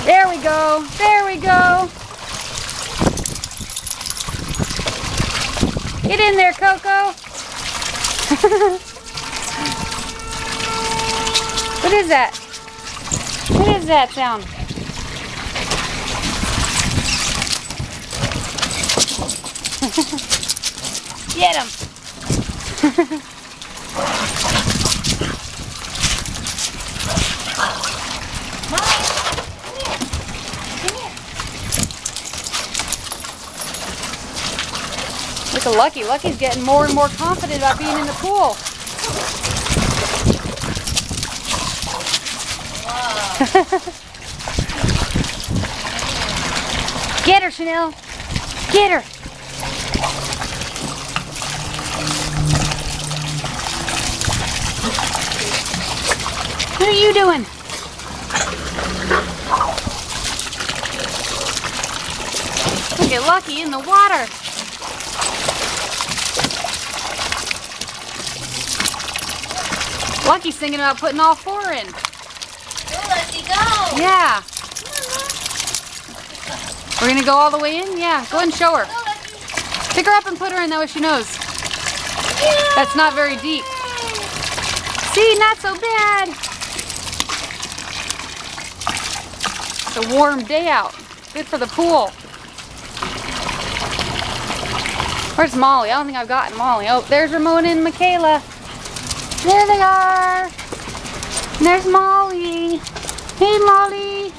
There we go. There we go. Get in there, Coco. What is that? What is that sound? Get him. Look at Lucky. Lucky's getting more and more confident about being in the pool. Get her, Chanel. Get her. What are you doing? Look at Lucky in the water. Lucky's thinking about putting all four in. Go, Lucky, go. Yeah. We're gonna go all the way in? Yeah, go ahead and show her. Pick her up and put her in that way she knows. That's not very deep. See, not so bad. It's a warm day out. Good for the pool. Where's Molly? I don't think I've gotten Molly. Oh, there's Ramona and Michaela. There they are. And there's Molly. Hey, Molly.